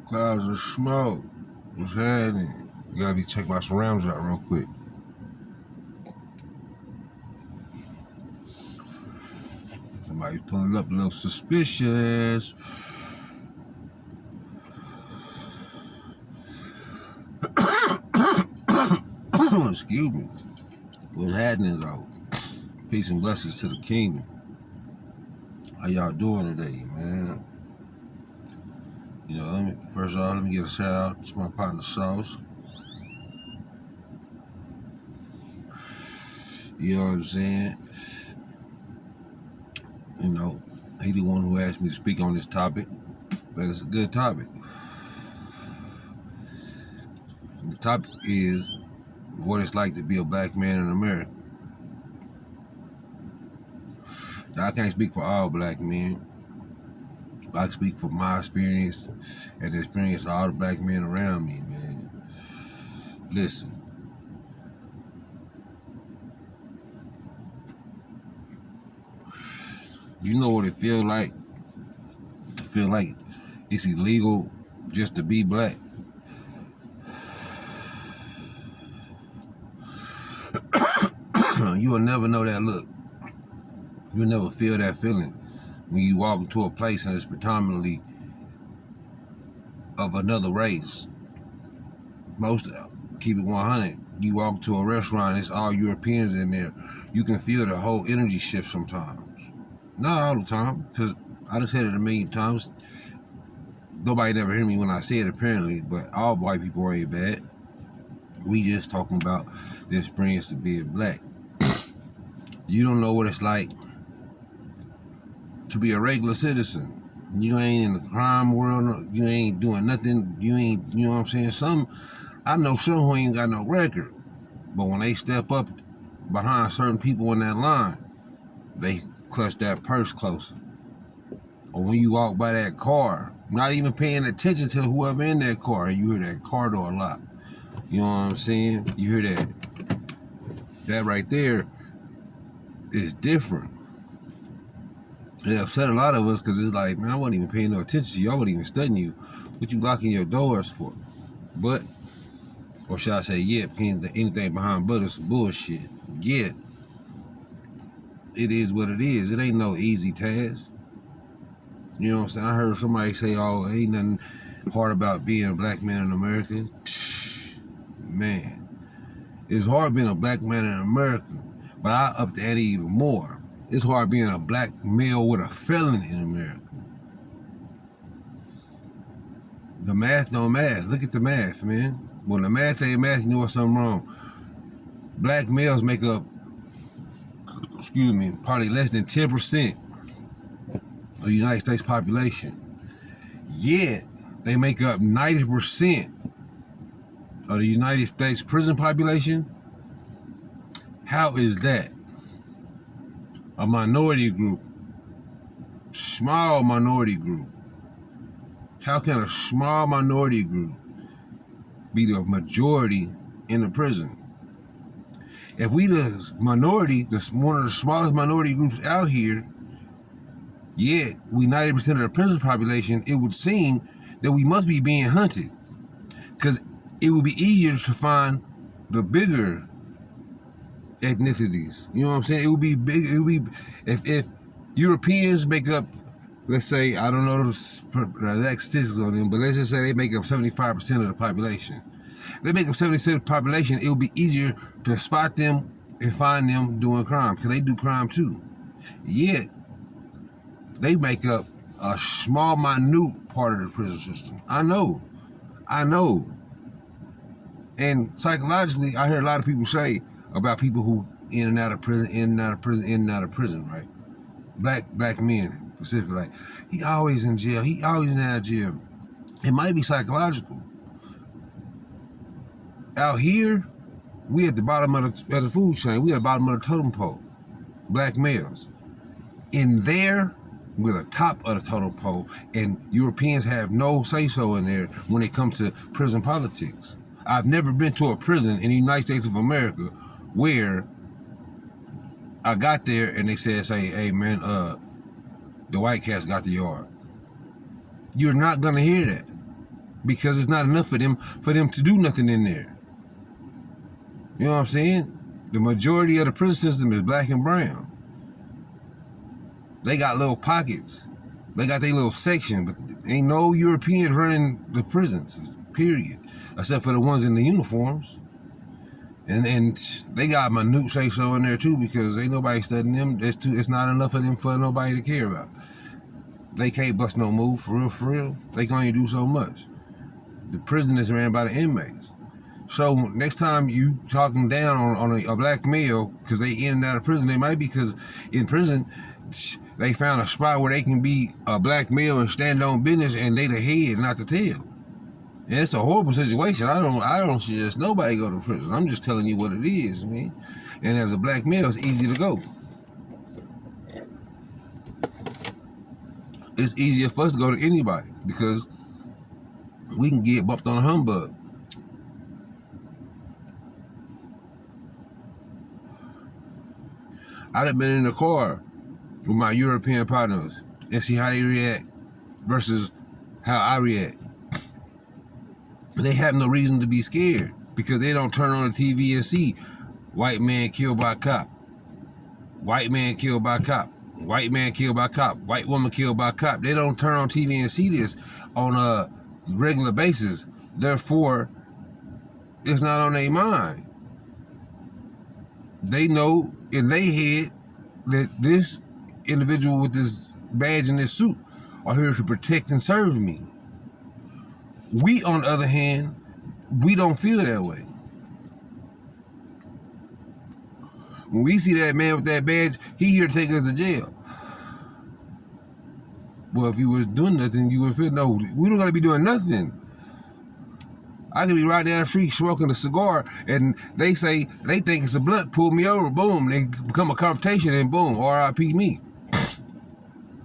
Clouds of smoke. What's happening? You gotta be check my surrounds out real quick. Somebody's pulling up a little suspicious. Excuse me. What's happening though? Peace and blessings to the kingdom. How y'all doing today, man? You know, first of all, let me get a shout out to my partner Sauce. You know what I'm saying? You know, he the one who asked me to speak on this topic, but it's a good topic. The topic is what it's like to be a black man in America. Now, I can't speak for all black men. I can speak for my experience and the experience of all the black men around me, man. Listen. You know what it feels like? To feel like it's illegal just to be black. You'll never know that look. You'll never feel that feeling when you walk into a place and it's predominantly of another race. Most, keep it 100, you walk to a restaurant, it's all Europeans in there. You can feel the whole energy shift sometimes. Not all the time, because I done said it a million times. Nobody never hear me when I say it apparently, but all white people ain't bad. We just talking about the experience of being black. You don't know what it's like to be a regular citizen. You ain't in the crime world, you ain't doing nothing, you know what I'm saying? I know some who ain't got no record, but when they step up behind certain people in that line, they clutch that purse closer. Or when you walk by that car, not even paying attention to whoever in that car, you hear that car door lock. You know what I'm saying? You hear that. That right there is different. It upset a lot of us because it's like, man, I wasn't even paying no attention to you. I wasn't even studying you. What you locking your doors for? But, or should I say, yeah, anything behind but is some bullshit. Yeah. It is what it is. It ain't no easy task. You know what I'm saying? I heard somebody say, oh, ain't nothing hard about being a black man in America. Man, it's hard being a black man in America, but I up the ante even more. It's hard being a black male with a felony in America. The math don't math. Look at the math, man. When the math ain't math, you know what's something wrong. Black males make up, probably less than 10% of the United States population. Yet, they make up 90% of the United States prison population. How is that? A minority group, small minority group. How can a small minority group be the majority in the prison? If we the minority, one of the smallest minority groups out here, yet we 90% of the prison population, it would seem that we must be being hunted. Because it would be easier to find the bigger ethnicities. You know what I'm saying? It would be big. It would be if Europeans make up, let's say, I don't know the exact statistics on them, but let's just say they make up 75% of the population. If they make up 70% of the population, it would be easier to spot them and find them doing crime, because they do crime too. Yet they make up a small, minute part of the prison system. I know. And psychologically, I hear a lot of people say about people who in and out of prison, right? Black men specifically, like, he always in jail, he always in and out of jail. It might be psychological. Out here, we at the bottom of the food chain, we at the bottom of the totem pole, black males. In there, we're the top of the totem pole, and Europeans have no say-so in there when it comes to prison politics. I've never been to a prison in the United States of America where I got there and they said, hey man, the white cats got the yard. You're not gonna hear that. because it's not enough for them to do nothing in there. You know what I'm saying? The majority of the prison system is black and brown. They got little pockets. They got their little section, but ain't no Europeans running the prisons, period. Except for the ones in the uniforms. And they got minute say-so in there too, because ain't nobody studying them. It's not enough of them for nobody to care about. They can't bust no move, for real. They can only do so much. The prison is ran by the inmates. So next time you talking down on a black male because they in and out of prison, they might be because in prison they found a spot where they can be a black male and stand on business, and they the head, not the tail. And it's a horrible situation. I don't suggest nobody go to prison. I'm just telling you what it is, man. And as a black male, it's easy to go. It's easier for us to go to anybody because we can get bumped on a humbug. I'd have been in the car with my European partners and see how they react versus how I react. They have no reason to be scared because they don't turn on the TV and see white man killed by cop, white man killed by cop, white man killed by cop, white woman killed by cop. They don't turn on TV and see this on a regular basis. Therefore, it's not on their mind. They know in their head that this individual with this badge and this suit are here to protect and serve me. We, on the other hand, we don't feel that way. When we see that man with that badge, he here to take us to jail. Well, if you was doing nothing, you would feel, no, we don't gotta be doing nothing. I could be right down the street smoking a cigar, and they say they think it's a blunt, pull me over, boom, they become a confrontation, and boom, R.I.P. me.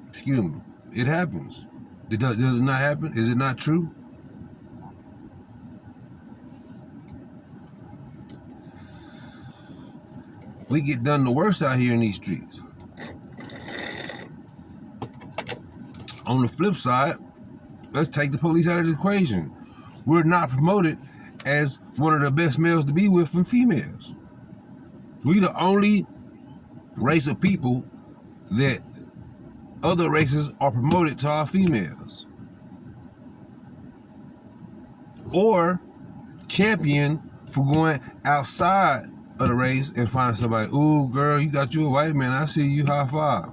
Excuse me. It happens. Does it not happen? Is it not true? We get done the worst out here in these streets. On the flip side, let's take the police out of the equation. We're not promoted as one of the best males to be with from females. We're the only race of people that other races are promoted to our females. Or champion for going outside of the race and find somebody, ooh, girl, you got you a white man, I see you, high five.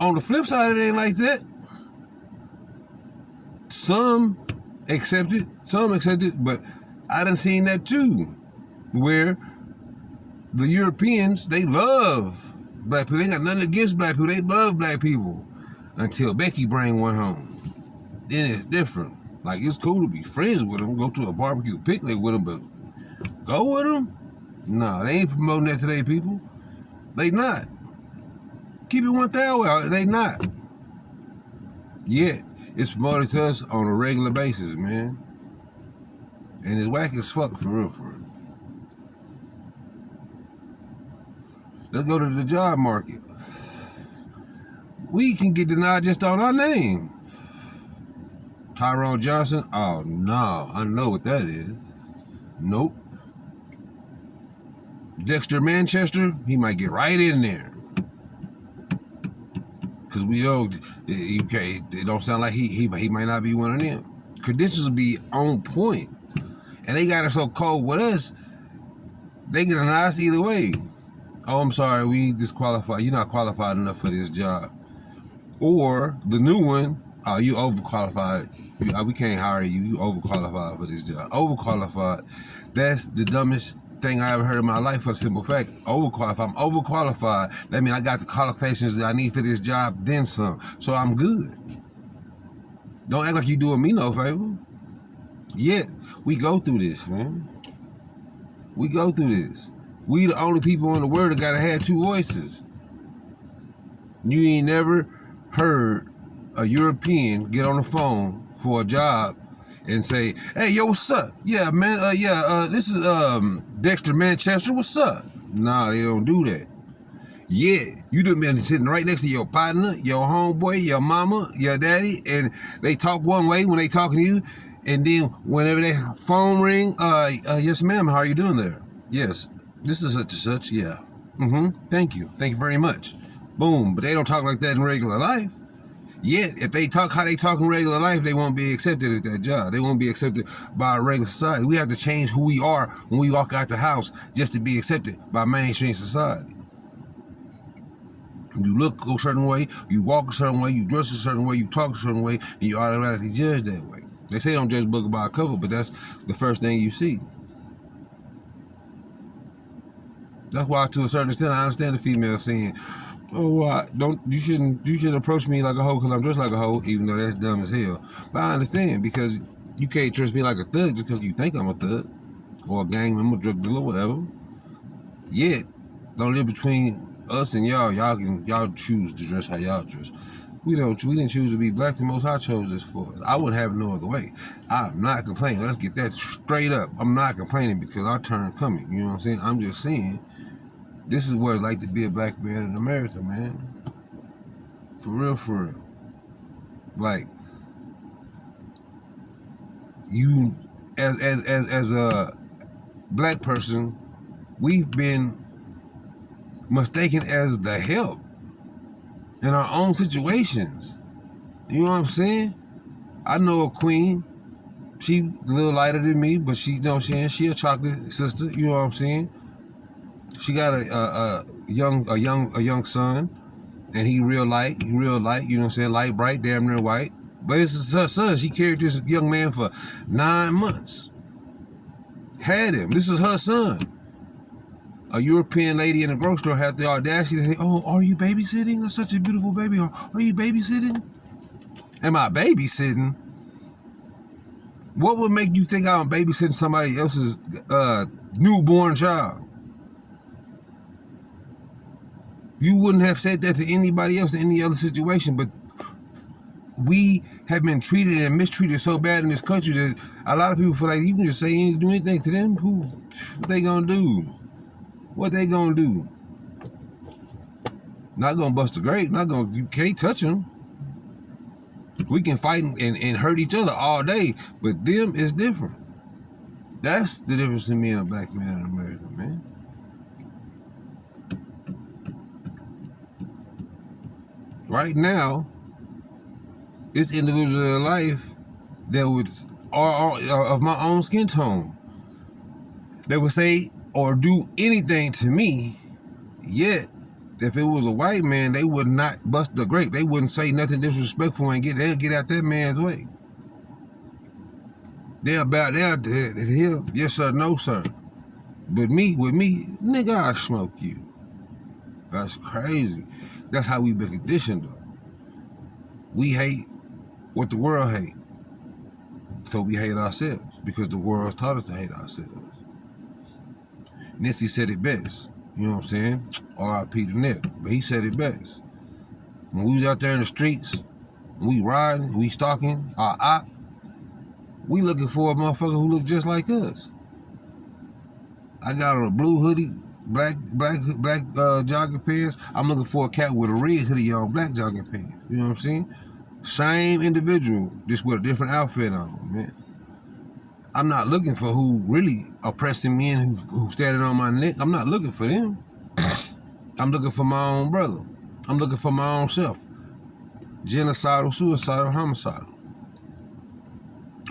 On the flip side, it ain't like that. Some accept it, but I done seen that too, where the Europeans, they love black people. They got nothing against black people. They love black people until Becky bring one home. Then it's different. Like, it's cool to be friends with them, go to a barbecue picnic with them, but go with them? Nah, they ain't promoting that to their people. They not. Keep it 1,000. They not. Yet, it's promoted to us on a regular basis, man. And it's whack as fuck, for real, for real. Let's go to the job market. We can get denied just on our name. Tyrone Johnson? Oh, no. I know what that is. Nope. Dexter Manchester? He might get right in there. Because we know, it don't sound like he might not be one of them. Credentials will be on point. And they got it so cold with us, they get denied us either way. Oh, I'm sorry, we disqualified. You're not qualified enough for this job. Or the new one, oh, you overqualified. We can't hire you. You overqualified for this job. Overqualified. That's the dumbest thing I ever heard in my life, for the simple fact. Overqualified. I'm overqualified. That means I got the qualifications that I need for this job, then some. So I'm good. Don't act like you doing me no favor. Yet, we go through this, man. We go through this. We the only people in the world that gotta have two voices. You ain't never heard a European get on the phone for a job and say, hey, yo, what's up? Yeah, man, this is Dexter Manchester, what's up? Nah, they don't do that. Yeah, you done been sitting right next to your partner, your homeboy, your mama, your daddy, and they talk one way when they talking to you, and then whenever their phone ring, yes ma'am, how are you doing there? Yes, this is such and such, yeah. Thank you very much. Boom, but they don't talk like that in regular life. Yet, if they talk how they talk in regular life, they won't be accepted at that job. They won't be accepted by a regular society. We have to change who we are when we walk out the house just to be accepted by mainstream society. You look a certain way, you walk a certain way, you dress a certain way, you talk a certain way, and you automatically judge that way. They say don't judge a book by a cover, but that's the first thing you see. That's why, to a certain extent, I understand the female saying, "Oh, you shouldn't approach me like a hoe because I'm dressed like a hoe," even though that's dumb as hell. But I understand, because you can't trust me like a thug just because you think I'm a thug or a gang member, drug dealer, whatever. Yet, don't live between us and y'all. Y'all choose to dress how y'all dress. We didn't choose to be black. The Most High chose us for us. I wouldn't have no other way. I'm not complaining. Let's get that straight up. I'm not complaining because our turn coming. You know what I'm saying? I'm just saying, this is what it's like to be a black man in America, man. For real, for real. Like, you, as a black person, we've been mistaken as the help in our own situations. You know what I'm saying? I know a queen. She a little lighter than me, but she, you know what I'm saying, she a chocolate sister. You know what I'm saying? She got a young son, and he real light. You know what I'm saying? Light, bright, damn near white. But this is her son. She carried this young man for 9 months. Had him. This is her son. A European lady in a grocery store had the audacity to say, "Oh, are you babysitting? That's such a beautiful baby. Are you babysitting?" Am I babysitting? What would make you think I'm babysitting somebody else's newborn child? You wouldn't have said that to anybody else in any other situation, but we have been treated and mistreated so bad in this country that a lot of people feel like you can just say do anything to them. What they gonna do? What they gonna do? Not gonna bust a grape. You can't touch them. We can fight and hurt each other all day, but them is different. That's the difference in me and a black man in America, man. Right now, it's individuals in life that are of my own skin tone that would say or do anything to me, yet if it was a white man, they would not bust the grape. They wouldn't say nothing disrespectful and they'll get out that man's way. They're about there to him, yes sir, no sir. But with me, nigga, I smoke you. That's crazy. That's how we've been conditioned though. We hate what the world hates. So we hate ourselves because the world's taught us to hate ourselves. Nipsey said it best. You know what I'm saying? R.I.P. to Nip. But he said it best. When we was out there in the streets, we riding, we stalking our op, we looking for a motherfucker who look just like us. I got on a blue hoodie, black jogging pants. I'm looking for a cat with a red hoodie on, black jogging pants. You know what I'm saying? Same individual, just with a different outfit on, man. I'm not looking for who really oppressing me and who standing on my neck. I'm not looking for them. I'm looking for my own brother. I'm looking for my own self. Genocidal, suicidal, homicidal.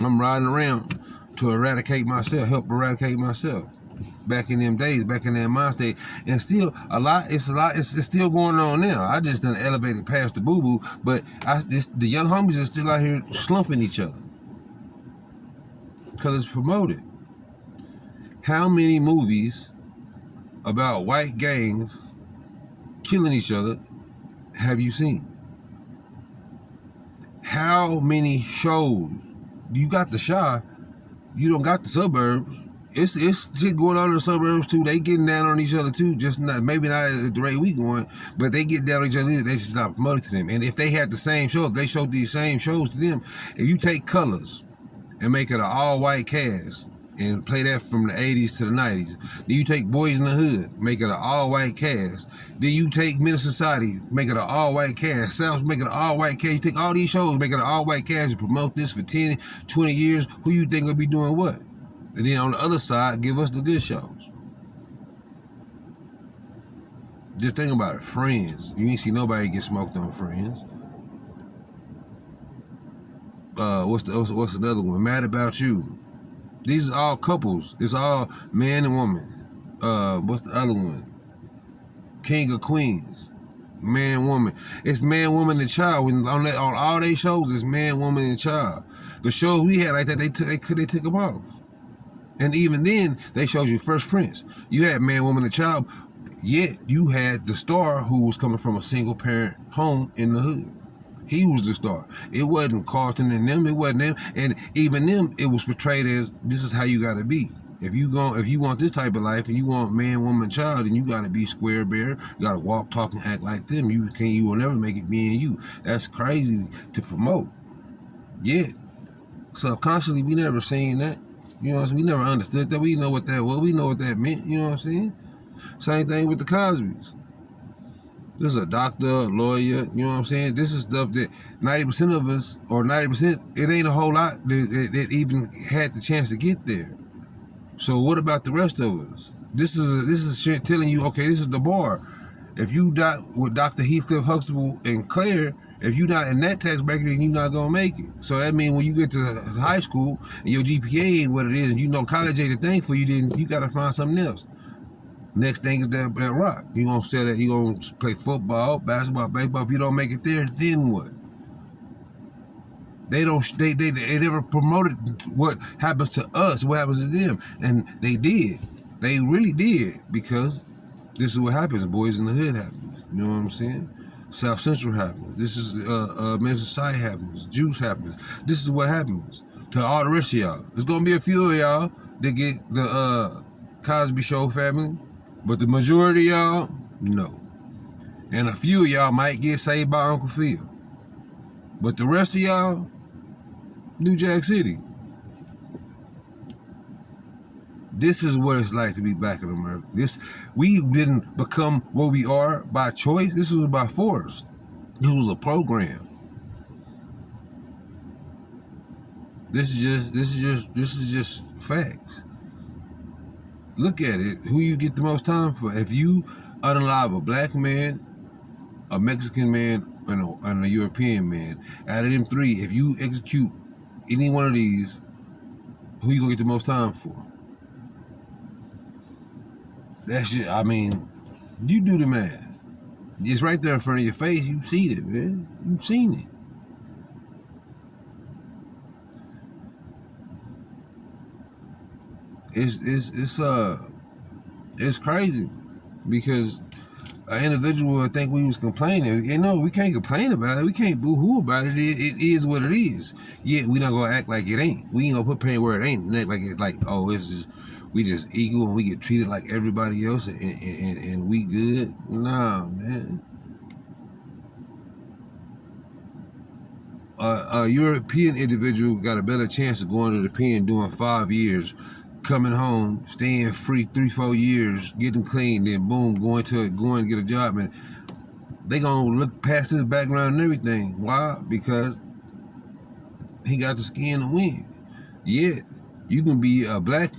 I'm riding around to eradicate myself, help eradicate myself. Back in them days, back in that mind state, and still it's still going on now. I just done elevated past the boo-boo, but the young homies are still out here slumping each other because it's promoted. How many movies about white gangs killing each other have you seen? How many shows? You got the Chi, you don't got the suburbs. It's shit going on in the suburbs too. They getting down on each other too. Just maybe not at the rate we going, but they get down on each other. They just not promoted to them. And if they had the same shows, they showed these same shows to them. If you take Colors and make it an all-white cast, and play that from the 80s to the 90s. Then you take Boys in the Hood, make it an all-white cast. Then you take Menace Society, make it an all-white cast. South, make it an all-white cast. You take all these shows, make it an all-white cast, and promote this for 10, 20 years. Who you think will be doing what? And then on the other side, give us the good shows. Just think about it. Friends. You ain't see nobody get smoked on Friends. What's another one? Mad About You. These are all couples. It's all man and woman. What's the other one? King of Queens. Man, woman. It's man, woman, and child. On all they shows, it's man, woman, and child. The shows we had like that, they took them off. And even then, they showed you Fresh Prince. You had man, woman, and child. Yet you had the star who was coming from a single parent home in the hood. He was the star. It wasn't Carlton and them. It wasn't them. And even them, it was portrayed as this is how you got to be. If you want this type of life and you want man, woman, child, then you got to be square bare. You got to walk, talk, and act like them. You will never make it being you. That's crazy to promote. Yet subconsciously, we never seen that. You know what I'm saying? We never understood that. We know what that was. We know what that meant. You know what I'm saying? Same thing with the Cosbys. This is a doctor, a lawyer, you know what I'm saying? This is stuff that 90% of us, or 90%, it ain't a whole lot that even had the chance to get there. So what about the rest of us? This is shit telling you, okay, this is the bar. If you not with Dr. Heathcliff, Huxtable, and Claire, if you're not in that tax bracket, then you're not gonna make it. So that means when you get to high school and your GPA ain't what it is, and you know college ain't the thing for you, then you gotta find something else. Next thing is that rock. You gonna sell that? You gonna play football, basketball, baseball? If you don't make it there, then what? They never promoted what happens to us, what happens to them, and they did. They really did, because this is what happens. Boys in the Hood happens. You know what I'm saying? South Central happens. This is Men's Society happens. Juice happens. This is what happens to all the rest of y'all. There's gonna be a few of y'all that get the Cosby Show family. But the majority of y'all, no. And a few of y'all might get saved by Uncle Phil. But the rest of y'all, New Jack City. This is what it's like to be black in America. We didn't become what we are by choice. This was by force. This was a program. This is just facts. Look at it. Who you get the most time for? If you unalive a black man, a Mexican man, and a European man, out of them three, if you execute any one of these, who you gonna get the most time for? That's just, I mean, you do the math. It's right there in front of your face. You've seen it, man. You've seen it. It's crazy, because an individual would think we was complaining. You know, we can't complain about it. We can't boo-hoo about it. It is what it is. Yet we not gonna act like it ain't. We ain't gonna put pain where it ain't. And act like oh, it's just, we just equal and we get treated like everybody else and we good. Nah, man. A European individual got a better chance of going to the pen doing 5 years, coming home, staying free 3-4 years, getting clean, then boom, going and get a job, and they gonna look past his background and everything. Why? Because he got the skin to win. Yet you can be a black man